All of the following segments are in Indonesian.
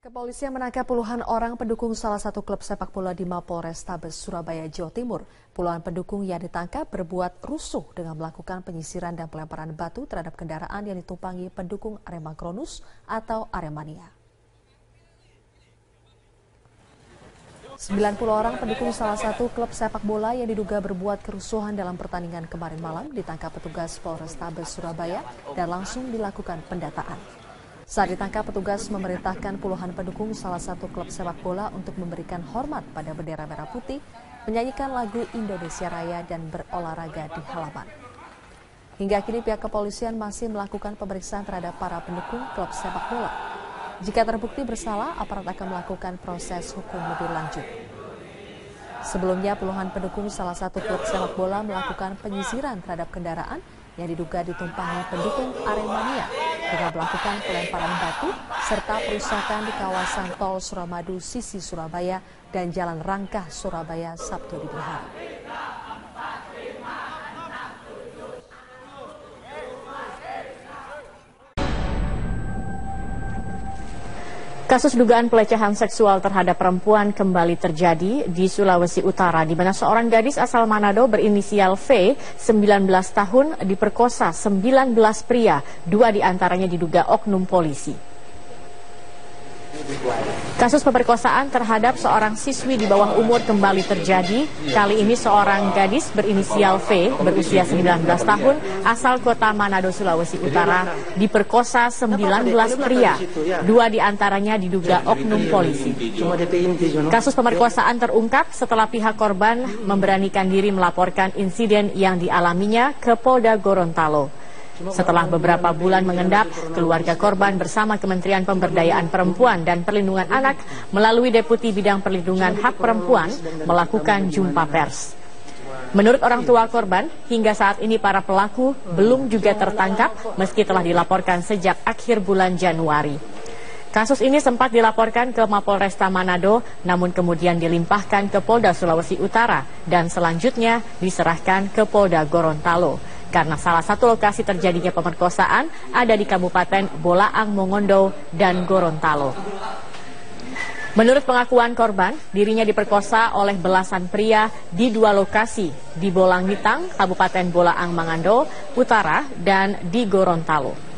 Kepolisian menangkap puluhan orang pendukung salah satu klub sepak bola di Mapolrestabes Surabaya, Jawa Timur. Puluhan pendukung yang ditangkap berbuat rusuh dengan melakukan penyisiran dan pelemparan batu terhadap kendaraan yang ditumpangi pendukung Arema Kronus atau Aremania. 90 orang pendukung salah satu klub sepak bola yang diduga berbuat kerusuhan dalam pertandingan kemarin malam ditangkap petugas Polrestabes Surabaya dan langsung dilakukan pendataan. Saat ditangkap, petugas memerintahkan puluhan pendukung salah satu klub sepak bola untuk memberikan hormat pada bendera merah putih, menyanyikan lagu Indonesia Raya dan berolahraga di halaman. Hingga kini pihak kepolisian masih melakukan pemeriksaan terhadap para pendukung klub sepak bola. Jika terbukti bersalah, aparat akan melakukan proses hukum lebih lanjut. Sebelumnya, puluhan pendukung salah satu klub sepak bola melakukan penyisiran terhadap kendaraan yang diduga ditumpangi pendukung Aremania dengan melakukan pelemparan batu serta perusakan di kawasan Tol Suramadu sisi Surabaya dan Jalan Rangkah Surabaya Sabtu dini hari. Kasus dugaan pelecehan seksual terhadap perempuan kembali terjadi di Sulawesi Utara, di mana seorang gadis asal Manado berinisial V, 19 tahun, diperkosa 19 pria, 2 diantaranya diduga oknum polisi. Kasus pemerkosaan terhadap seorang siswi di bawah umur kembali terjadi. Kali ini seorang gadis berinisial V berusia 19 tahun asal kota Manado, Sulawesi Utara diperkosa 19 pria. 2 diantaranya diduga oknum polisi. Kasus pemerkosaan terungkap setelah pihak korban memberanikan diri melaporkan insiden yang dialaminya ke Polda Gorontalo. Setelah beberapa bulan mengendap, keluarga korban bersama Kementerian Pemberdayaan Perempuan dan Perlindungan Anak melalui Deputi Bidang Perlindungan Hak Perempuan melakukan jumpa pers. Menurut orang tua korban, hingga saat ini para pelaku belum juga tertangkap meski telah dilaporkan sejak akhir bulan Januari. Kasus ini sempat dilaporkan ke Mapolresta Manado, namun kemudian dilimpahkan ke Polda Sulawesi Utara dan selanjutnya diserahkan ke Polda Gorontalo. Karena salah satu lokasi terjadinya pemerkosaan ada di Kabupaten Bolaang Mongondo dan Gorontalo. Menurut pengakuan korban, dirinya diperkosa oleh belasan pria di 2 lokasi, di Bolangitang, Kabupaten Bolaang Mongondo Utara, dan di Gorontalo.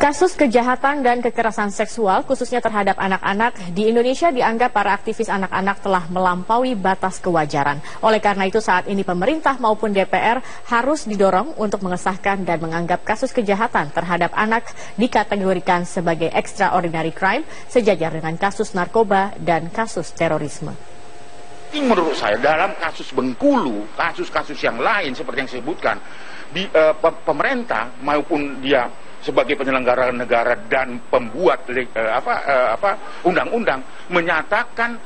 Kasus kejahatan dan kekerasan seksual khususnya terhadap anak-anak di Indonesia dianggap para aktivis anak-anak telah melampaui batas kewajaran. Oleh karena itu saat ini pemerintah maupun DPR harus didorong untuk mengesahkan dan menganggap kasus kejahatan terhadap anak dikategorikan sebagai extraordinary crime sejajar dengan kasus narkoba dan kasus terorisme. Menurut saya dalam kasus Bengkulu, kasus-kasus yang lain seperti yang saya sebutkan, pemerintah maupun dia sebagai penyelenggara negara dan pembuat undang-undang menyatakan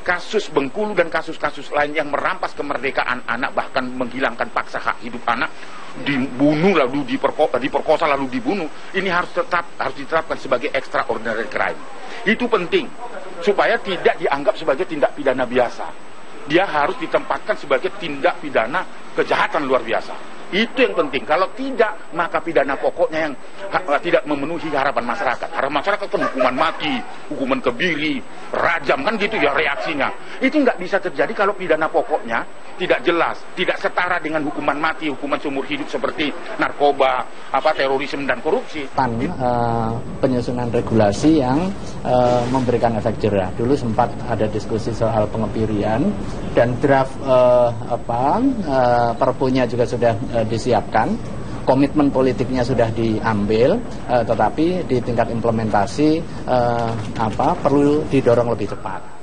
kasus Bengkulu dan kasus-kasus lain yang merampas kemerdekaan anak, bahkan menghilangkan paksa hak hidup anak, dibunuh lalu diperkosa lalu dibunuh, ini harus diterapkan sebagai extraordinary crime. Itu penting supaya tidak dianggap sebagai tindak pidana biasa. Dia harus ditempatkan sebagai tindak pidana kejahatan luar biasa. Itu yang penting. Kalau tidak, maka pidana pokoknya yang tidak memenuhi harapan masyarakat. Harapan masyarakat kan hukuman mati, hukuman kebiri, rajam, kan gitu ya reaksinya. Itu nggak bisa terjadi kalau pidana pokoknya tidak jelas, tidak setara dengan hukuman mati, hukuman seumur hidup seperti narkoba, terorisme dan korupsi. Penyusunan regulasi yang memberikan efek jerah. Dulu sempat ada diskusi soal pengebirian dan draft perpunya juga sudah disiapkan, komitmen politiknya sudah diambil, tetapi di tingkat implementasi perlu didorong lebih cepat.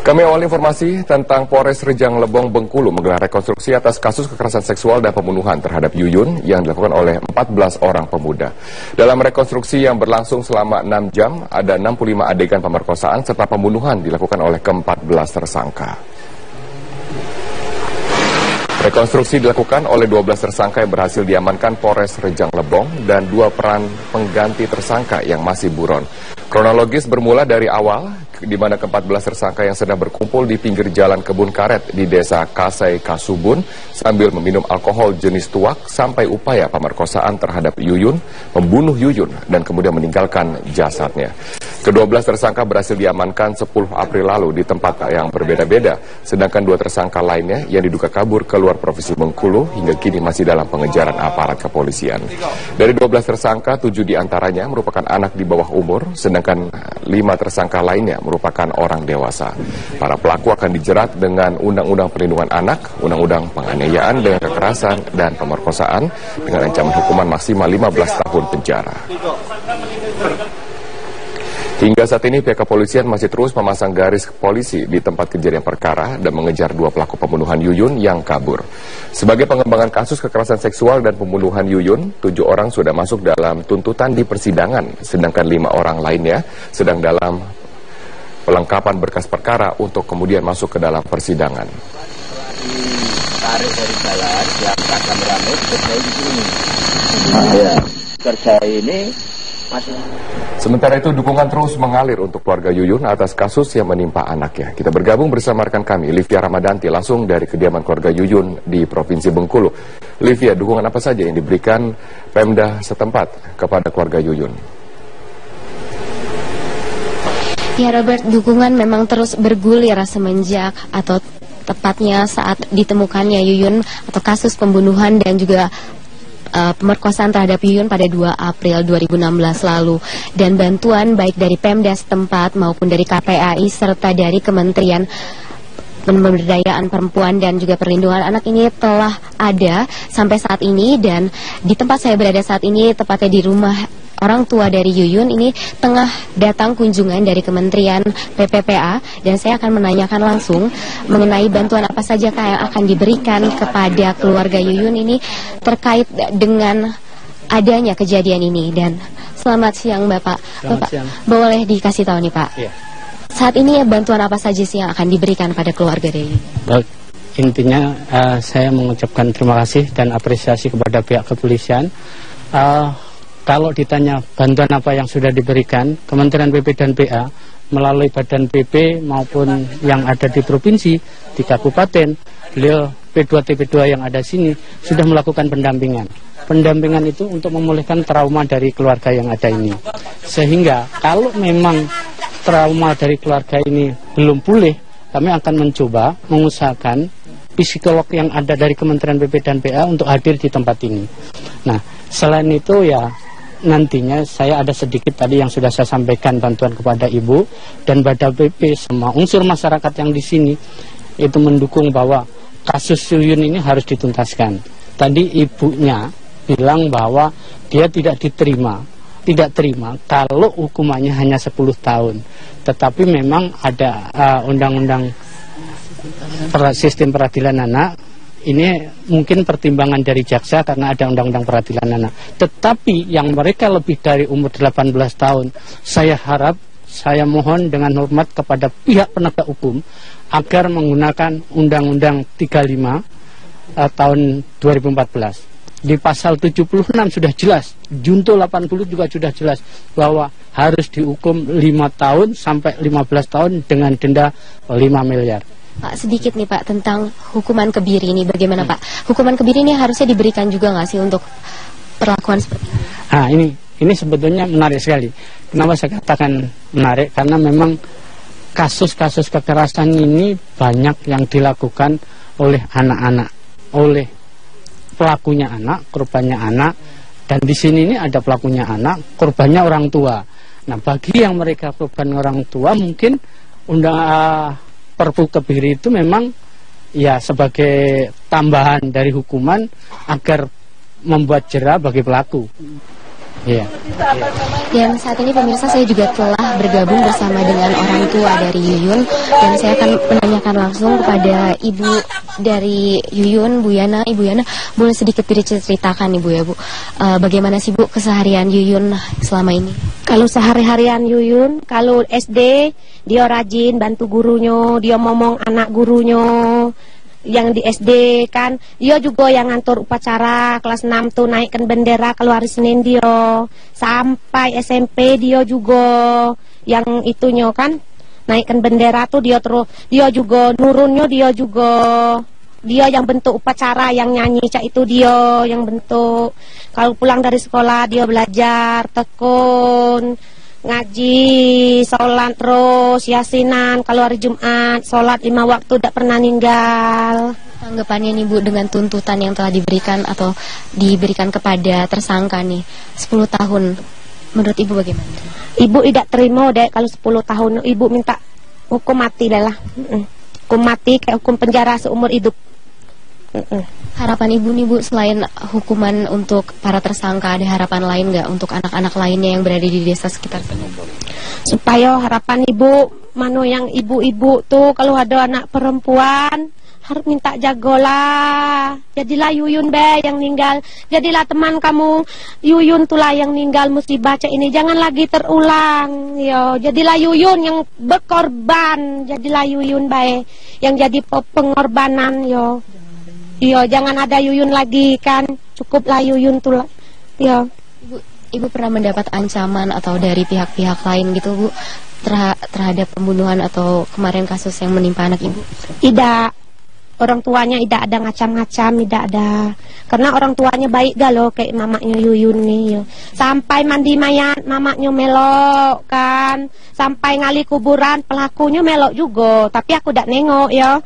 Kami awali informasi tentang Polres Rejang Lebong, Bengkulu menggelar rekonstruksi atas kasus kekerasan seksual dan pembunuhan terhadap Yuyun yang dilakukan oleh 14 orang pemuda. Dalam rekonstruksi yang berlangsung selama 6 jam, ada 65 adegan pemerkosaan serta pembunuhan dilakukan oleh ke-14 tersangka. Rekonstruksi dilakukan oleh 12 tersangka yang berhasil diamankan Polres Rejang Lebong dan 2 peran pengganti tersangka yang masih buron. Kronologis bermula dari awal, di mana ke-14 tersangka yang sedang berkumpul di pinggir jalan Kebun Karet di desa Kasai Kasubun sambil meminum alkohol jenis tuak sampai upaya pemerkosaan terhadap Yuyun, membunuh Yuyun dan kemudian meninggalkan jasadnya. Ke-12 tersangka berhasil diamankan 10 April lalu di tempat yang berbeda-beda, sedangkan 2 tersangka lainnya yang diduga kabur keluar Provinsi Bengkulu hingga kini masih dalam pengejaran aparat kepolisian. Dari 12 tersangka, 7 diantaranya merupakan anak di bawah umur, sedangkan 5 tersangka lainnya merupakan orang dewasa. Para pelaku akan dijerat dengan Undang-Undang Perlindungan Anak, Undang-Undang Penganiayaan dengan Kekerasan dan Pemerkosaan dengan ancaman hukuman maksimal 15 tahun penjara. Hingga saat ini pihak kepolisian masih terus memasang garis polisi di tempat kejadian perkara dan mengejar 2 pelaku pembunuhan Yuyun yang kabur. Sebagai pengembangan kasus kekerasan seksual dan pembunuhan Yuyun, 7 orang sudah masuk dalam tuntutan di persidangan, sedangkan 5 orang lainnya sedang dalam pelengkapan berkas perkara untuk kemudian masuk ke dalam persidangan. Tarik dari jalan, yang rame-rame kerja di sini. Kerja ini masih. Sementara itu dukungan terus mengalir untuk keluarga Yuyun atas kasus yang menimpa anaknya. Kita bergabung bersama rekan kami, Livia Ramadanti, langsung dari kediaman keluarga Yuyun di Provinsi Bengkulu. Livia, dukungan apa saja yang diberikan Pemda setempat kepada keluarga Yuyun? Ya Robert, dukungan memang terus bergulir semenjak atau tepatnya saat ditemukannya Yuyun atau kasus pembunuhan dan juga pemerkosaan terhadap Yuyun pada 2 April 2016 lalu, dan bantuan baik dari Pemda setempat maupun dari KPAI serta dari Kementerian Pemberdayaan Perempuan dan juga Perlindungan Anak ini telah ada sampai saat ini. Dan di tempat saya berada saat ini, tepatnya di rumah orang tua dari Yuyun, ini tengah datang kunjungan dari Kementerian PPPA, dan saya akan menanyakan langsung mengenai bantuan apa saja yang akan diberikan kepada keluarga Yuyun ini terkait dengan adanya kejadian ini. Dan selamat siang Bapak. Bapak, siang. Boleh dikasih tahu nih Pak, ya, saat ini bantuan apa saja sih yang akan diberikan pada keluarga dari Yuyun? Intinya saya mengucapkan terima kasih dan apresiasi kepada pihak kepolisian. Kalau ditanya bantuan apa yang sudah diberikan, Kementerian PP dan PA melalui Badan PP maupun yang ada di provinsi, di kabupaten, beliau P2 TP2 yang ada sini sudah melakukan pendampingan. Pendampingan itu untuk memulihkan trauma dari keluarga yang ada ini. Sehingga kalau memang trauma dari keluarga ini belum pulih, kami akan mencoba mengusahakan psikolog yang ada dari Kementerian PP dan PA untuk hadir di tempat ini. Nah, selain itu ya nantinya saya ada sedikit tadi yang sudah saya sampaikan bantuan kepada Ibu dan Badan PP, semua unsur masyarakat yang di sini itu mendukung bahwa kasus Yuyun ini harus dituntaskan. Tadi ibunya bilang bahwa dia tidak terima kalau hukumannya hanya 10 tahun. Tetapi memang ada undang-undang sistem peradilan anak. Ini mungkin pertimbangan dari jaksa karena ada undang-undang peradilan anak. Tetapi yang mereka lebih dari umur 18 tahun, saya harap, saya mohon dengan hormat kepada pihak penegak hukum agar menggunakan Undang-Undang 35 tahun 2014. Di pasal 76 sudah jelas, Junto 80 juga sudah jelas bahwa harus dihukum 5 tahun sampai 15 tahun dengan denda 5 miliar. Pak, sedikit nih Pak tentang hukuman kebiri ini, bagaimana Pak? Hukuman kebiri ini harusnya diberikan juga nggak sih untuk perlakuan seperti ini? Nah, ini sebetulnya menarik sekali. Kenapa saya katakan menarik? Karena memang kasus-kasus kekerasan ini banyak yang dilakukan oleh anak-anak, oleh pelakunya anak, korbannya anak, dan di sini ini ada pelakunya anak, korbannya orang tua. Nah, bagi yang mereka korban orang tua, mungkin Perpu Kebiri itu memang ya sebagai tambahan dari hukuman agar membuat jera bagi pelaku. Iya. Dan saat ini pemirsa, saya juga telah bergabung bersama dengan orang tua dari Yuyun, dan saya akan menanyakan langsung kepada ibu dari Yuyun, Bu Yana. Ibu Yana, boleh sedikit diceritakan Ibu ya Bu, bagaimana sih Bu keseharian Yuyun selama ini? Kalau sehari-harian Yuyun, kalau SD dia rajin bantu gurunya, dia ngomong anak gurunya. Yang di SD kan, dia juga yang ngatur upacara. Kelas 6 tuh naikkan bendera kalau hari Senin dia. Sampai SMP dia juga yang itunya kan, naikkan bendera tuh dia terus. Dia juga nurunnya, dia juga. Dia yang bentuk upacara, yang nyanyi cak itu dia yang bentuk. Kalau pulang dari sekolah dia belajar tekun, ngaji, sholat terus, yasinan. Kalau hari Jumat, sholat 5 waktu tidak pernah ninggal. Tanggapannya nih Bu dengan tuntutan yang telah diberikan atau diberikan kepada tersangka nih 10 tahun, menurut Ibu bagaimana? Ibu tidak terima deh kalau 10 tahun. Ibu minta hukum mati lah. Hukum mati kayak hukum penjara seumur hidup. Harapan Ibu nih Bu, selain hukuman untuk para tersangka, ada harapan lain nggak untuk anak-anak lainnya yang berada di desa sekitar? Supaya harapan Ibu, mano yang ibu-ibu tuh kalau ada anak perempuan harus minta jagolah. Jadilah Yuyun yang meninggal. Jadilah teman kamu Yuyun tulah yang meninggal musibah cek ini. Jangan lagi terulang. Yo, jadilah Yuyun yang berkorban. Jadilah Yuyun yang jadi pengorbanan yo. Iya, jangan ada Yuyun lagi kan. Cukuplah Yuyun tuh. Iya. Ibu pernah mendapat ancaman atau dari pihak-pihak lain gitu Bu terhadap pembunuhan atau kemarin kasus yang menimpa anak Ibu? Tidak. Orang tuanya tidak ada ngacam-ngacam, tidak ada. Karena orang tuanya baik galau kayak mamanya Yuyun nih. Yo. Sampai mandi mayat mamanya melok kan. Sampai ngali kuburan pelakunya melok juga. Tapi aku tidak nengok ya.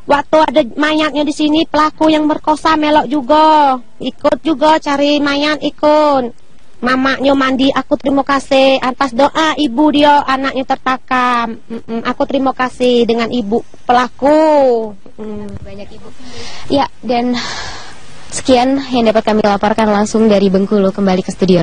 Waktu ada mayatnya di sini, pelaku yang merkosa melok juga. Ikut juga cari mayat, ikut. Mamanya mandi, aku terima kasih atas doa ibu dia, anaknya tertakam. Aku terima kasih dengan ibu pelaku. Banyak Ibu. Ya, dan sekian yang dapat kami laporkan langsung dari Bengkulu, kembali ke studio.